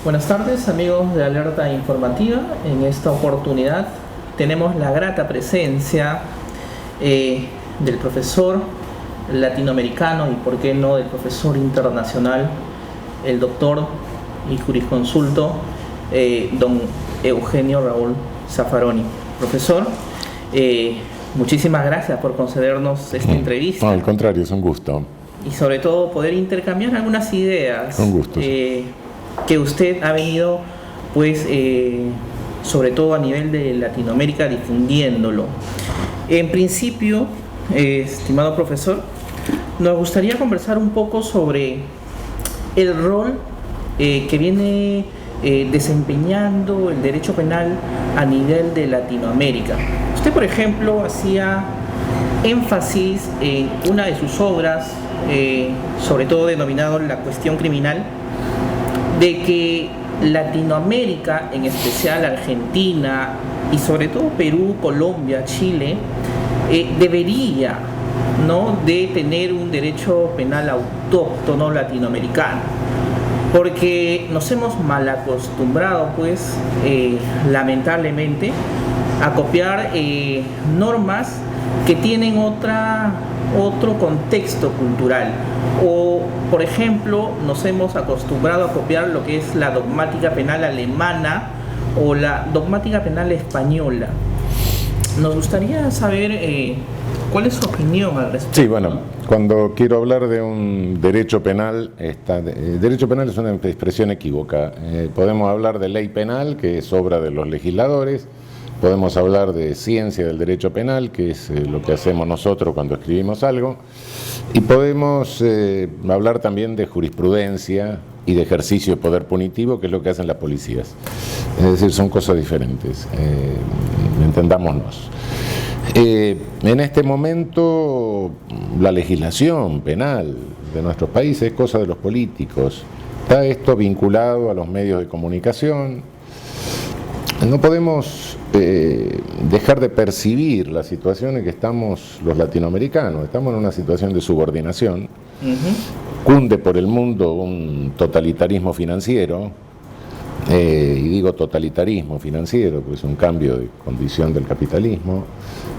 Buenas tardes, amigos de Alerta Informativa. En esta oportunidad tenemos la grata presencia del profesor latinoamericano y, por qué no, del profesor internacional, el doctor y jurisconsulto don Eugenio Raúl Zaffaroni. Profesor, muchísimas gracias por concedernos esta entrevista. No, al contrario, es un gusto. Y sobre todo poder intercambiar algunas ideas. Un gusto. Que usted ha venido, pues, sobre todo a nivel de Latinoamérica, difundiéndolo. En principio, estimado profesor, nos gustaría conversar un poco sobre el rol que viene desempeñando el derecho penal a nivel de Latinoamérica. Usted, por ejemplo, hacía énfasis en una de sus obras, sobre todo denominado La Cuestión Criminal, de que Latinoamérica, en especial Argentina y sobre todo Perú, Colombia, Chile, debería, ¿no?, de tener un derecho penal autóctono latinoamericano, porque nos hemos mal acostumbrado, pues, lamentablemente, a copiar normas que tienen otro contexto cultural. O, por ejemplo, nos hemos acostumbrado a copiar lo que es la dogmática penal alemana o la dogmática penal española. Nos gustaría saber cuál es su opinión al respecto. Sí, bueno, cuando quiero hablar de un derecho penal, derecho penal es una expresión equívoca. Podemos hablar de ley penal, que es obra de los legisladores. Podemos hablar de ciencia del derecho penal, que es lo que hacemos nosotros cuando escribimos algo, y podemos hablar también de jurisprudencia y de ejercicio de poder punitivo, que es lo que hacen las policías. Es decir, son cosas diferentes, entendámonos. En este momento, la legislación penal de nuestros países es cosa de los políticos. Está esto vinculado a los medios de comunicación. No podemos dejar de percibir la situación en que estamos los latinoamericanos. Estamos en una situación de subordinación. Cunde por el mundo un totalitarismo financiero, y digo totalitarismo financiero porque es un cambio de condición del capitalismo.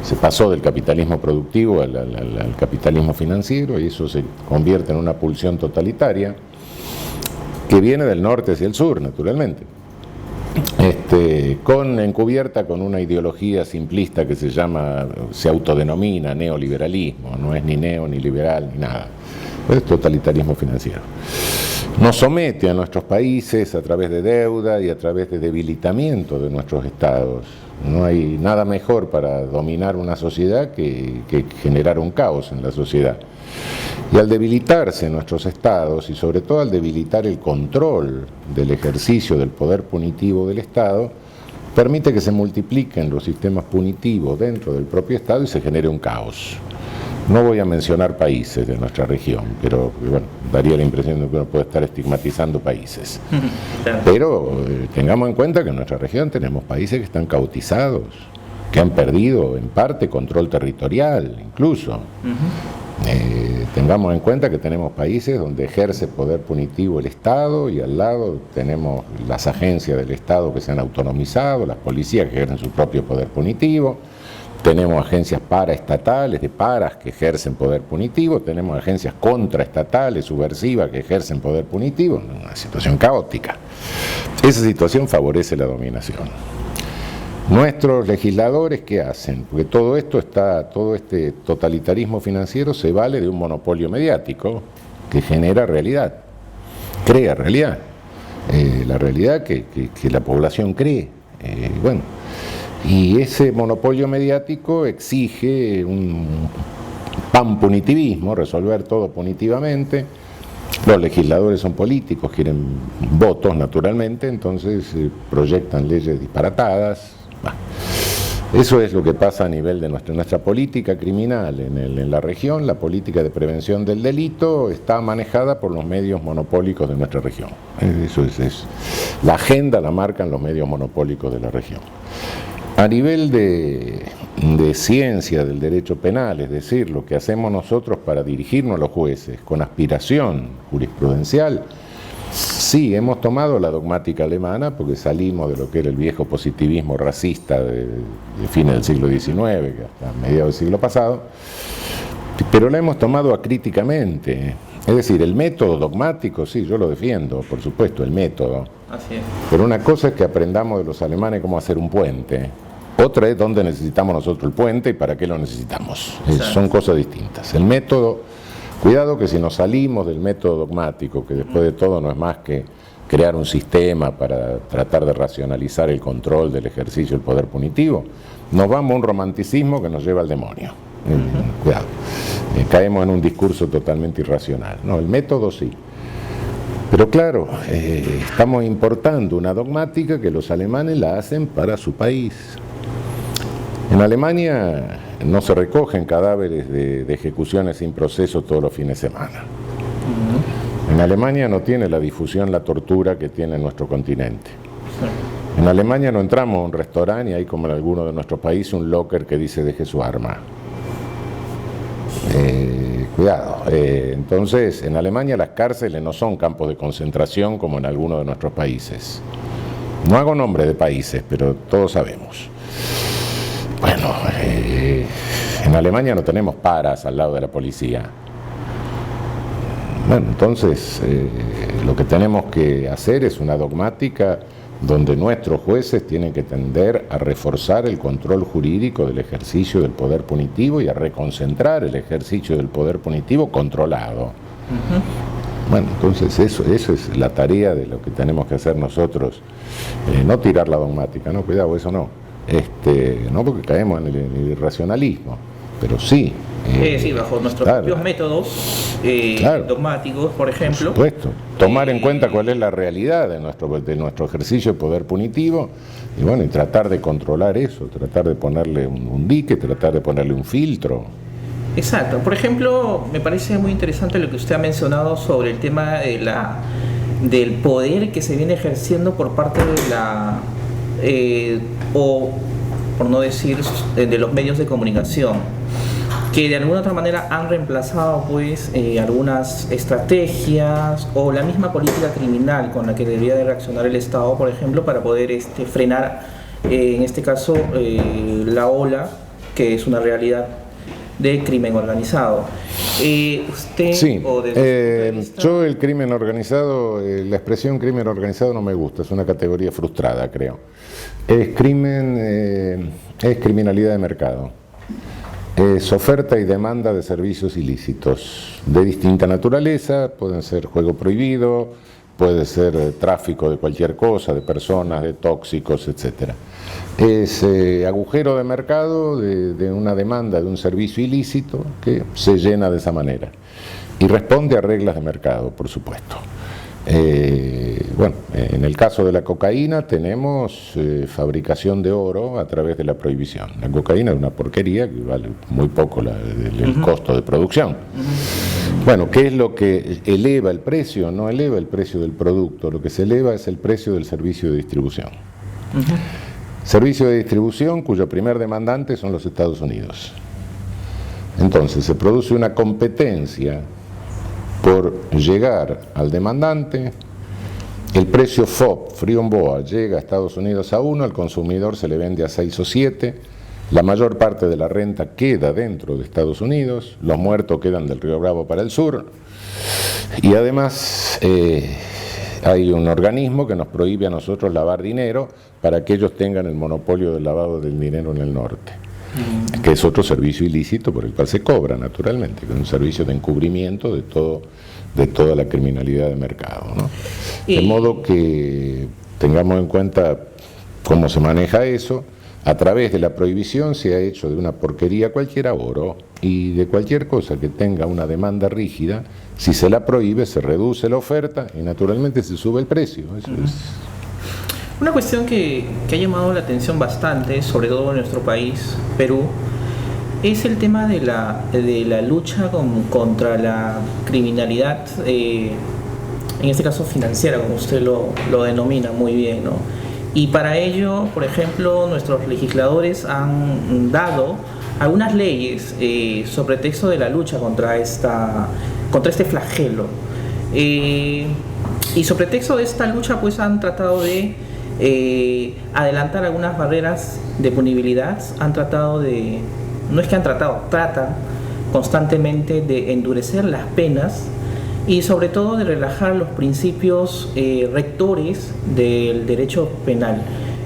Se pasó del capitalismo productivo al capitalismo financiero, y eso se convierte en una pulsión totalitaria que viene del norte hacia el sur, naturalmente. Encubierta con una ideología simplista que se autodenomina neoliberalismo. No es ni neo ni liberal ni nada, es totalitarismo financiero. Nos somete a nuestros países a través de deuda y a través de debilitamiento de nuestros estados. No hay nada mejor para dominar una sociedad que generar un caos en la sociedad. Y al debilitarse nuestros estados, y sobre todo al debilitar el control del ejercicio del poder punitivo del Estado, permite que se multipliquen los sistemas punitivos dentro del propio Estado y se genere un caos. No voy a mencionar países de nuestra región, pero bueno, daría la impresión de que uno puede estar estigmatizando países. Claro. Pero tengamos en cuenta que en nuestra región tenemos países que están cautizados, que han perdido en parte control territorial incluso. Tengamos en cuenta que tenemos países donde ejerce poder punitivo el Estado, y al lado tenemos las agencias del Estado que se han autonomizado, las policías que ejercen su propio poder punitivo. Tenemos agencias paraestatales, de paras, que ejercen poder punitivo. Tenemos agencias contraestatales, subversivas, que ejercen poder punitivo. Una situación caótica. Esa situación favorece la dominación. Nuestros legisladores, ¿qué hacen? Porque todo este totalitarismo financiero se vale de un monopolio mediático que genera realidad, crea realidad. La realidad que la población cree. Y ese monopolio mediático exige un panpunitivismo, resolver todo punitivamente. Los legisladores son políticos, quieren votos naturalmente, entonces proyectan leyes disparatadas. Eso es lo que pasa a nivel de nuestra política criminal en la región. La política de prevención del delito está manejada por los medios monopólicos de nuestra región. Eso es. La agenda la marcan los medios monopólicos de la región. A nivel de ciencia del derecho penal, es decir, lo que hacemos nosotros para dirigirnos a los jueces con aspiración jurisprudencial, Sí, hemos tomado la dogmática alemana porque salimos de lo que era el viejo positivismo racista de fines del siglo XIX, que hasta mediados del siglo pasado, pero la hemos tomado acríticamente. Es decir, el método dogmático, sí, yo lo defiendo, por supuesto, el método. Así es. Pero una cosa es que aprendamos de los alemanes cómo hacer un puente. Otra es dónde necesitamos nosotros el puente y para qué lo necesitamos. Son cosas distintas. El método, cuidado que si nos salimos del método dogmático, que después de todo no es más que crear un sistema para tratar de racionalizar el control del ejercicio del poder punitivo, nos vamos a un romanticismo que nos lleva al demonio. Cuidado. Caemos en un discurso totalmente irracional. No, el método sí. Pero claro, estamos importando una dogmática que los alemanes la hacen para su país. En Alemania no se recogen cadáveres de ejecuciones sin proceso todos los fines de semana. En Alemania no tiene la difusión la tortura que tiene en nuestro continente. En Alemania no entramos a un restaurante y hay, como en algunos de nuestros países, un locker que dice deje su arma. Cuidado. Entonces, en Alemania las cárceles no son campos de concentración como en algunos de nuestros países. No hago nombre de países, pero todos sabemos. Bueno, en Alemania no tenemos paras al lado de la policía. Bueno, entonces, lo que tenemos que hacer es una dogmática donde nuestros jueces tienen que tender a reforzar el control jurídico del ejercicio del poder punitivo y a reconcentrar el ejercicio del poder punitivo controlado. Bueno, entonces eso es la tarea de lo que tenemos que hacer nosotros, no tirar la dogmática, no, cuidado, eso no, no porque caemos en el irracionalismo, pero sí. Sí, bajo nuestros propios métodos dogmáticos, por ejemplo. Por supuesto, tomar en cuenta cuál es la realidad de nuestro ejercicio de poder punitivo y bueno, y tratar de controlar eso, tratar de ponerle un dique, tratar de ponerle un filtro. Exacto. Por ejemplo, me parece muy interesante lo que usted ha mencionado sobre el tema de del poder que se viene ejerciendo por parte de o por no decir de los medios de comunicación, que de alguna otra manera han reemplazado pues algunas estrategias o la misma política criminal con la que debería de reaccionar el Estado, por ejemplo, para poder frenar, en este caso, la ola, que es una realidad de crimen organizado. ¿Usted sí, o desde yo el crimen organizado, la expresión crimen organizado no me gusta, es una categoría frustrada, creo. Es criminalidad de mercado. Es oferta y demanda de servicios ilícitos de distinta naturaleza, pueden ser juego prohibido, puede ser tráfico de cualquier cosa, de personas, de tóxicos, etc. Es agujero de mercado de una demanda de un servicio ilícito que se llena de esa manera y responde a reglas de mercado, por supuesto. Bueno, en el caso de la cocaína tenemos fabricación de oro a través de la prohibición. La cocaína es una porquería que vale muy poco el costo de producción. Bueno, ¿qué es lo que eleva el precio? No eleva el precio del producto, lo que se eleva es el precio del servicio de distribución. Servicio de distribución cuyo primer demandante son los Estados Unidos. Entonces se produce una competencia por llegar al demandante. El precio FOB, Free on Board, llega a Estados Unidos a 1, al consumidor se le vende a 6 o 7, la mayor parte de la renta queda dentro de Estados Unidos, los muertos quedan del Río Bravo para el sur, y además hay un organismo que nos prohíbe a nosotros lavar dinero para que ellos tengan el monopolio del lavado del dinero en el norte, que es otro servicio ilícito por el cual se cobra, naturalmente, que es un servicio de encubrimiento de toda la criminalidad de mercado, ¿no? De modo que tengamos en cuenta cómo se maneja eso. A través de la prohibición se ha hecho de una porquería cualquiera oro, y de cualquier cosa que tenga una demanda rígida, si se la prohíbe se reduce la oferta y naturalmente se sube el precio. Eso es. Una cuestión que ha llamado la atención bastante, sobre todo en nuestro país, Perú, es el tema de la lucha contra la criminalidad, en este caso financiera, como usted lo denomina muy bien, ¿no? Y para ello, por ejemplo, nuestros legisladores han dado algunas leyes sobre texto de la lucha contra este flagelo. Y sobre texto de esta lucha pues han tratado de adelantar algunas barreras de punibilidad, han tratado de, no es que han tratado, tratan constantemente de endurecer las penas y sobre todo de relajar los principios rectores del derecho penal.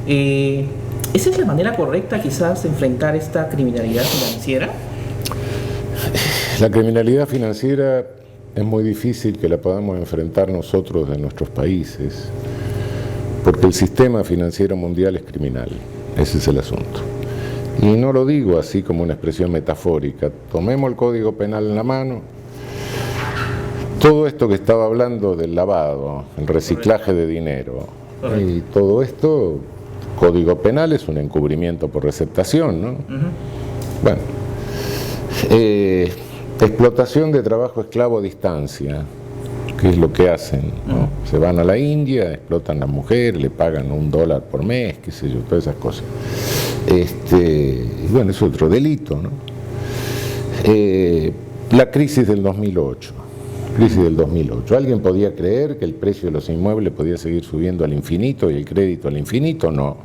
¿Esa es la manera correcta quizás de enfrentar esta criminalidad financiera? La criminalidad financiera es muy difícil que la podamos enfrentar nosotros en nuestros países, porque el sistema financiero mundial es criminal, ese es el asunto. Y no lo digo así como una expresión metafórica, tomemos el Código Penal en la mano, todo esto que estaba hablando del lavado, el reciclaje de dinero, y todo esto, Código Penal es un encubrimiento por receptación, ¿no? Bueno, explotación de trabajo esclavo a distancia, que es lo que hacen, ¿no? Se van a la India, explotan a las mujeres, le pagan $1 por mes, qué sé yo, todas esas cosas. Bueno, es otro delito, ¿no? La crisis del 2008. ¿Alguien podía creer que el precio de los inmuebles podía seguir subiendo al infinito y el crédito al infinito? No.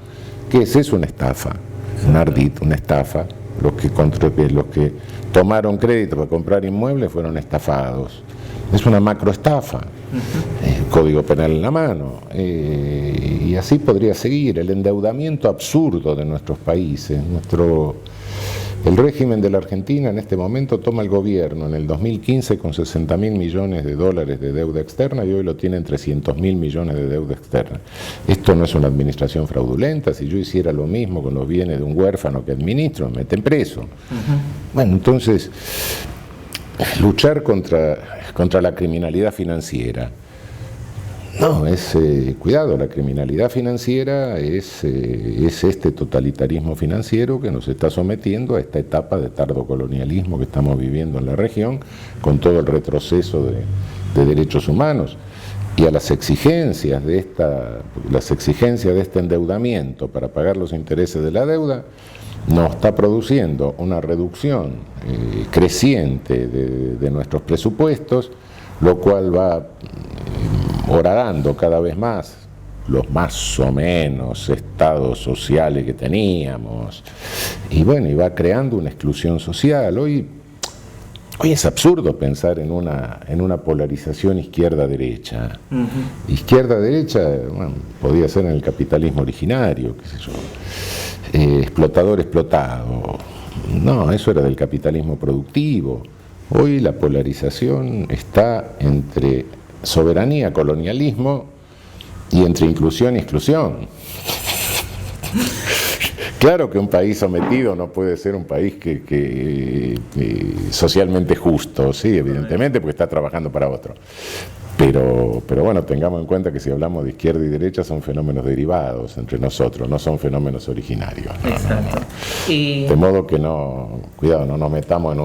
¿Qué es eso? Una estafa, un ardid, una estafa. Los que tomaron crédito para comprar inmuebles fueron estafados. Es una macroestafa. Código Penal en la mano. Y así podría seguir. El endeudamiento absurdo de nuestros países. El régimen de la Argentina en este momento toma el gobierno en el 2015 con $60.000 millones de deuda externa y hoy lo tiene en $300.000 millones de deuda externa. Esto no es una administración fraudulenta. Si yo hiciera lo mismo con los bienes de un huérfano que administro, me meten preso. Bueno, entonces, luchar contra la criminalidad financiera. No, cuidado, la criminalidad financiera es este totalitarismo financiero que nos está sometiendo a esta etapa de tardocolonialismo que estamos viviendo en la región, con todo el retroceso de derechos humanos y a las exigencias de este endeudamiento para pagar los intereses de la deuda, nos está produciendo una reducción creciente de nuestros presupuestos, lo cual va horadando cada vez más los más o menos estados sociales que teníamos y bueno, y va creando una exclusión social. Hoy es absurdo pensar en una polarización izquierda-derecha. Izquierda-derecha, bueno, podía ser en el capitalismo originario, qué sé yo, explotador-explotado. No, eso era del capitalismo productivo. Hoy la polarización está entre soberanía, colonialismo y entre inclusión y exclusión. Claro que un país sometido no puede ser un país que socialmente justo, sí, evidentemente, porque está trabajando para otro. Pero bueno, tengamos en cuenta que si hablamos de izquierda y derecha son fenómenos derivados entre nosotros, no son fenómenos originarios. Exacto. De modo que cuidado, no nos metamos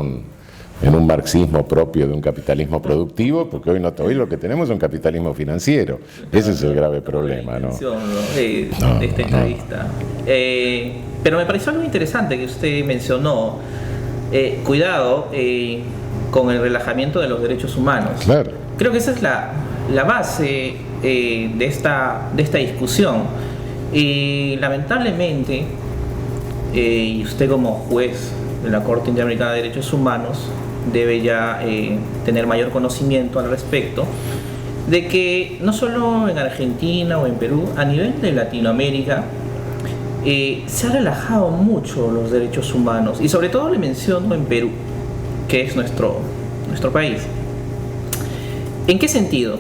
en un marxismo propio de un capitalismo productivo, porque hoy lo que tenemos es un capitalismo financiero. Ese es el grave problema, ¿no? De esta entrevista. Pero me pareció algo interesante que usted mencionó. Cuidado con el relajamiento de los derechos humanos. Claro. Creo que esa es la base de esta discusión. Y lamentablemente, y usted como juez de la Corte Interamericana de Derechos Humanos debe ya tener mayor conocimiento al respecto, de que no solo en Argentina o en Perú, a nivel de Latinoamérica, se ha relajado mucho los derechos humanos, y sobre todo le menciono en Perú, que es nuestro país. ¿En qué sentido?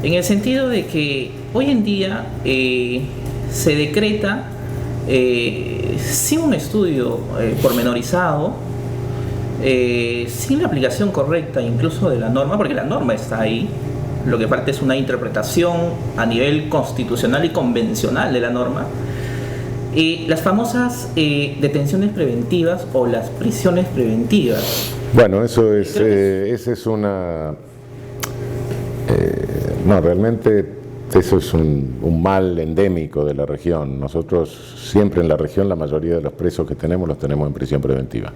En el sentido de que hoy en día se decreta sin un estudio pormenorizado, sin la aplicación correcta incluso de la norma, porque la norma está ahí, lo que falta es una interpretación a nivel constitucional y convencional de la norma, las famosas detenciones preventivas o las prisiones preventivas. Bueno, esa es una... no, realmente eso es un mal endémico de la región. Nosotros siempre en la región la mayoría de los presos que tenemos los tenemos en prisión preventiva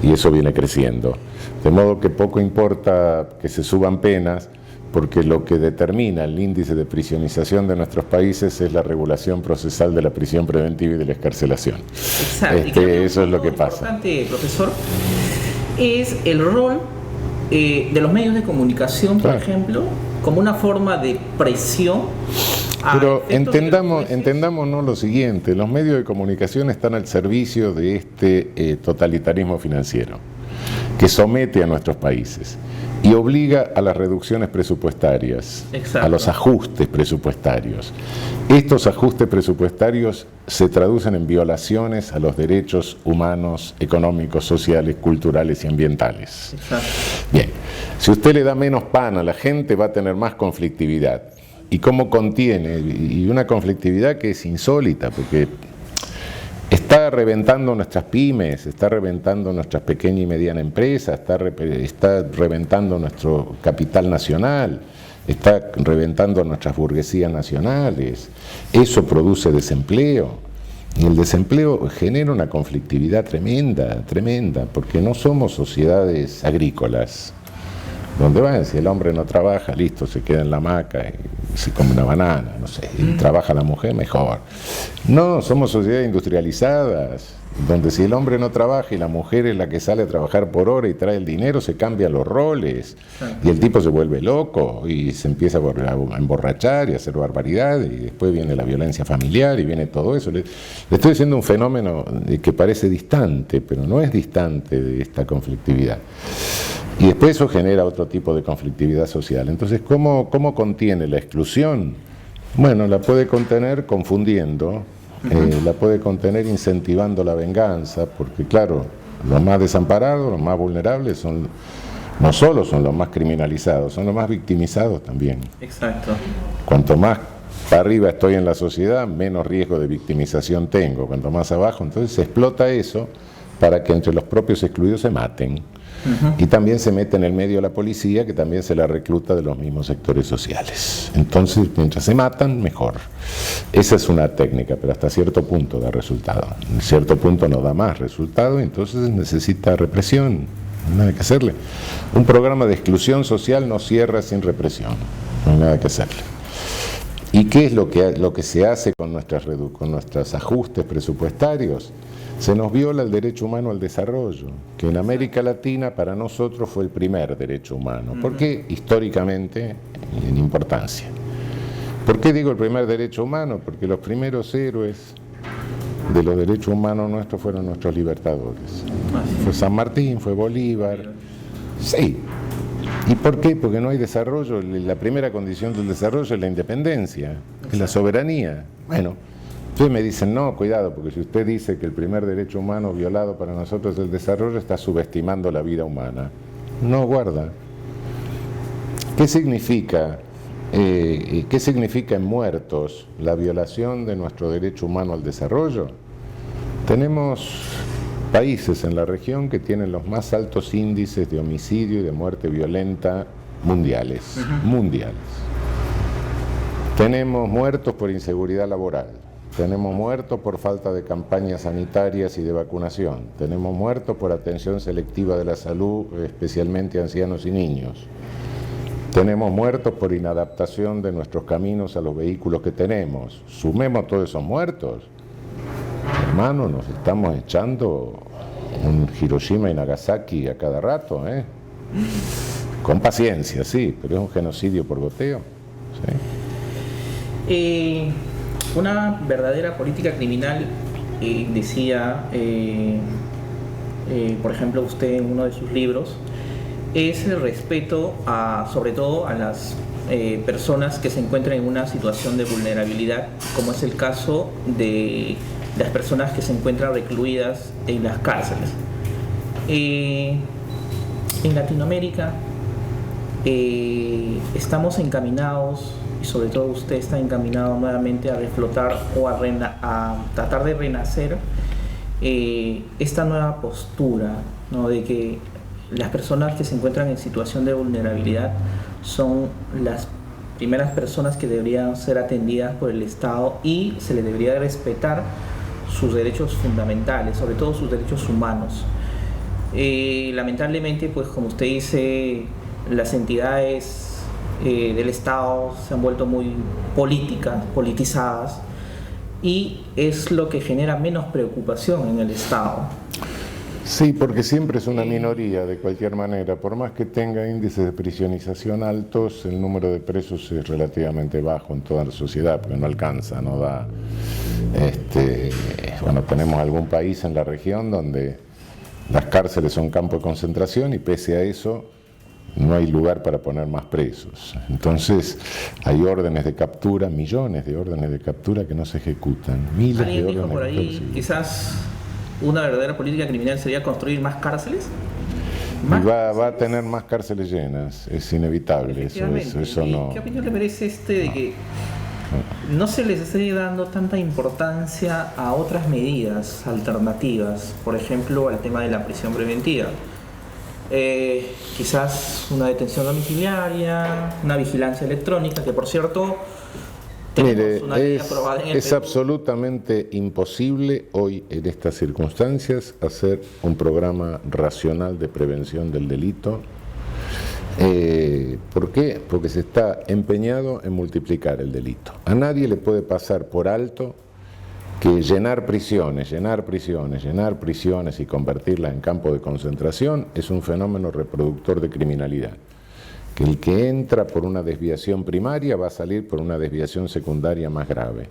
y eso viene creciendo. De modo que poco importa que se suban penas, porque lo que determina el índice de prisionización de nuestros países es la regulación procesal de la prisión preventiva y de la excarcelación. Exacto. Eso es lo que pasa. Lo importante, profesor, es el rol de los medios de comunicación, por ejemplo, como una forma de presión. Pero entendámonos lo siguiente: los medios de comunicación están al servicio de este totalitarismo financiero que somete a nuestros países y obliga a las reducciones presupuestarias, a los ajustes presupuestarios. Estos ajustes presupuestarios se traducen en violaciones a los derechos humanos, económicos, sociales, culturales y ambientales. Exacto. Bien, si usted le da menos pan a la gente, va a tener más conflictividad. ¿Y cómo contiene? Y una conflictividad que es insólita, porque está reventando nuestras pymes, está reventando nuestras pequeñas y medianas empresas, está reventando nuestro capital nacional, está reventando nuestras burguesías nacionales. Eso produce desempleo. Y el desempleo genera una conflictividad tremenda, tremenda, porque no somos sociedades agrícolas, donde van, si el hombre no trabaja, listo, se queda en la hamaca y se come una banana, no sé, y trabaja la mujer, mejor. No, somos sociedades industrializadas, donde si el hombre no trabaja y la mujer es la que sale a trabajar por hora y trae el dinero, se cambian los roles, y el tipo se vuelve loco y se empieza a emborrachar y a hacer barbaridades, y después viene la violencia familiar y viene todo eso. Le estoy diciendo un fenómeno que parece distante, pero no es distante de esta conflictividad. Y después eso genera otro tipo de conflictividad social. Entonces, ¿cómo contiene la exclusión? Bueno, la puede contener confundiendo, la puede contener incentivando la venganza, porque claro, los más desamparados, los más vulnerables no solo son los más criminalizados, son los más victimizados también. Exacto. Cuanto más para arriba estoy en la sociedad, menos riesgo de victimización tengo. Cuanto más abajo, entonces se explota eso para que entre los propios excluidos se maten. Y también se mete en el medio la policía, que también se la recluta de los mismos sectores sociales. Entonces, mientras se matan, mejor. Esa es una técnica, pero hasta cierto punto da resultado. En cierto punto no da más resultado, entonces necesita represión. No hay nada que hacerle. Un programa de exclusión social no cierra sin represión. No hay nada que hacerle. ¿Y qué es lo que se hace con nuestros ajustes presupuestarios? Se nos viola el derecho humano al desarrollo, que en América Latina para nosotros fue el primer derecho humano. ¿Por qué? Históricamente, en importancia. ¿Por qué digo el primer derecho humano? Porque los primeros héroes de los derechos humanos nuestros fueron nuestros libertadores. Fue San Martín, fue Bolívar. Sí. ¿Y por qué? Porque no hay desarrollo. La primera condición del desarrollo es la independencia, es la soberanía. Bueno, ustedes me dicen, no, cuidado, porque si usted dice que el primer derecho humano violado para nosotros es el desarrollo, está subestimando la vida humana. No, guarda. ¿Qué significa en muertos la violación de nuestro derecho humano al desarrollo? Tenemos países en la región que tienen los más altos índices de homicidio y de muerte violenta mundiales. Mundiales. Tenemos muertos por inseguridad laboral. Tenemos muertos por falta de campañas sanitarias y de vacunación. Tenemos muertos por atención selectiva de la salud, especialmente a ancianos y niños. Tenemos muertos por inadaptación de nuestros caminos a los vehículos que tenemos. Sumemos todos esos muertos. Hermano, nos estamos echando un Hiroshima y Nagasaki a cada rato, ¿eh? Con paciencia, sí, pero es un genocidio por goteo. ¿Sí? Una verdadera política criminal, decía, por ejemplo, usted en uno de sus libros, es el respeto sobre todo a las personas que se encuentran en una situación de vulnerabilidad, como es el caso de las personas que se encuentran recluidas en las cárceles. En Latinoamérica estamos encaminados, y sobre todo usted está encaminado nuevamente a reflotar o a tratar de renacer esta nueva postura, ¿no? De que las personas que se encuentran en situación de vulnerabilidad son las primeras personas que deberían ser atendidas por el Estado y se les debería respetar sus derechos fundamentales, sobre todo sus derechos humanos. Lamentablemente, pues como usted dice, las entidades del Estado se han vuelto muy politizadas, y es lo que genera menos preocupación en el Estado. Sí, porque siempre es una minoría de cualquier manera. Por más que tenga índices de prisionización altos, el número de presos es relativamente bajo en toda la sociedad, porque no alcanza, no da. Bueno, tenemos algún país en la región donde las cárceles son campos de concentración y pese a eso no hay lugar para poner más presos. Entonces hay órdenes de captura, millones de órdenes de captura que no se ejecutan. Miles de Alguien dijo órdenes por de ahí, captura. quizás una verdadera política criminal sería construir más cárceles. Y va a tener más cárceles llenas, es inevitable, eso ¿Y no. qué opinión le merece de que no se les esté dando tanta importancia a otras medidas alternativas, por ejemplo al tema de la prisión preventiva? Quizás una detención domiciliaria, una vigilancia electrónica, que por cierto Mire, una ley aprobada en el es Perú. absolutamente imposible hoy en estas circunstancias hacer un programa racional de prevención del delito. ¿Por qué? Porque se está empeñado en multiplicar el delito. A nadie le puede pasar por alto que llenar prisiones y convertirlas en campos de concentración es un fenómeno reproductor de criminalidad. Que el que entra por una desviación primaria va a salir por una desviación secundaria más grave.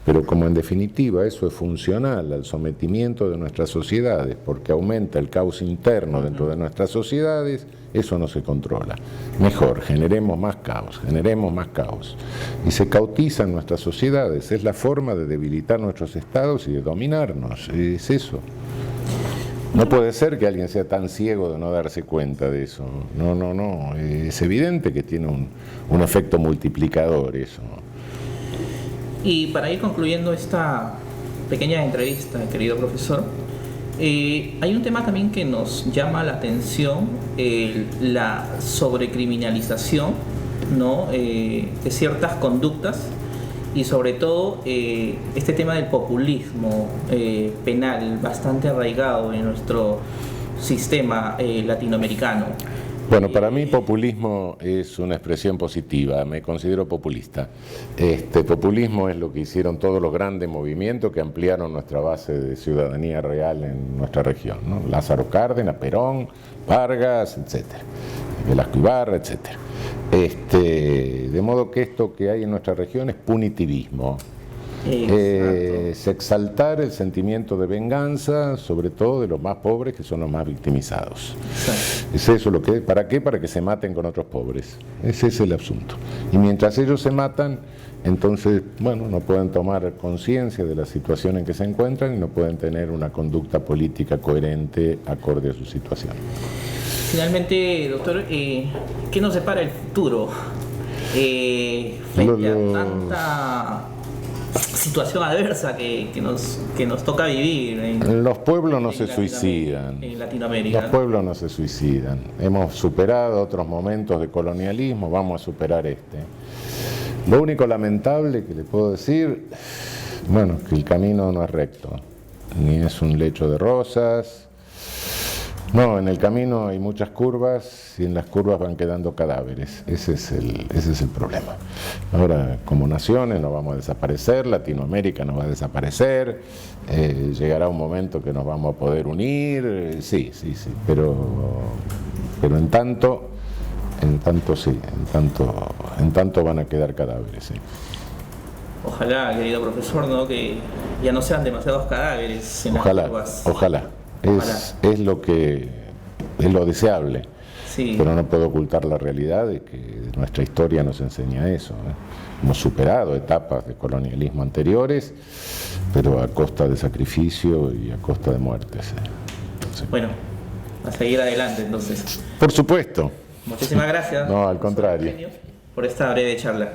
Pero como en definitiva eso es funcional al sometimiento de nuestras sociedades, porque aumenta el caos interno dentro de nuestras sociedades, eso no se controla. Mejor, generemos más caos. Y se cautizan nuestras sociedades, es la forma de debilitar nuestros estados y de dominarnos, es eso. No puede ser que alguien sea tan ciego de no darse cuenta de eso. No, es evidente que tiene un efecto multiplicador eso. Y para ir concluyendo esta pequeña entrevista, querido profesor, hay un tema también que nos llama la atención, la sobrecriminalización, ¿no? De ciertas conductas, y sobre todo este tema del populismo penal bastante arraigado en nuestro sistema latinoamericano. Bueno, para mí populismo es una expresión positiva, me considero populista. Populismo es lo que hicieron todos los grandes movimientos que ampliaron nuestra base de ciudadanía real en nuestra región, ¿no? Lázaro Cárdenas, Perón, Vargas, etcétera, Velasco Ibarra, etcétera. De modo que esto que hay en nuestra región es punitivismo. Es exaltar el sentimiento de venganza, sobre todo de los más pobres, que son los más victimizados. Exacto. Es eso lo que, ¿para qué? Para que se maten con otros pobres. Ese es el asunto. Y mientras ellos se matan, entonces, bueno, no pueden tomar conciencia de la situación en que se encuentran y no pueden tener una conducta política coherente acorde a su situación. Finalmente, doctor, ¿qué nos separa el futuro frente a tanta situación adversa que nos toca vivir? Los pueblos no se suicidan. En Latinoamérica. Los pueblos no se suicidan. Hemos superado otros momentos de colonialismo, vamos a superar este. Lo único lamentable que le puedo decir, bueno, que el camino no es recto, ni es un lecho de rosas. No, en el camino hay muchas curvas y en las curvas van quedando cadáveres. Ese es el problema. Ahora, como naciones no vamos a desaparecer, Latinoamérica no va a desaparecer, llegará un momento que nos vamos a poder unir, sí, pero en tanto van a quedar cadáveres, sí. Ojalá, querido profesor, ¿no? Que ya no sean demasiados cadáveres en las curvas. Ojalá. Es lo deseable, sí. Pero no puedo ocultar la realidad de que nuestra historia nos enseña eso, ¿eh? Hemos superado etapas de colonialismo anteriores, pero a costa de sacrificio y a costa de muertes. Sí. Bueno, a seguir adelante entonces. Por supuesto. Muchísimas gracias. No, al contrario. Por esta breve charla.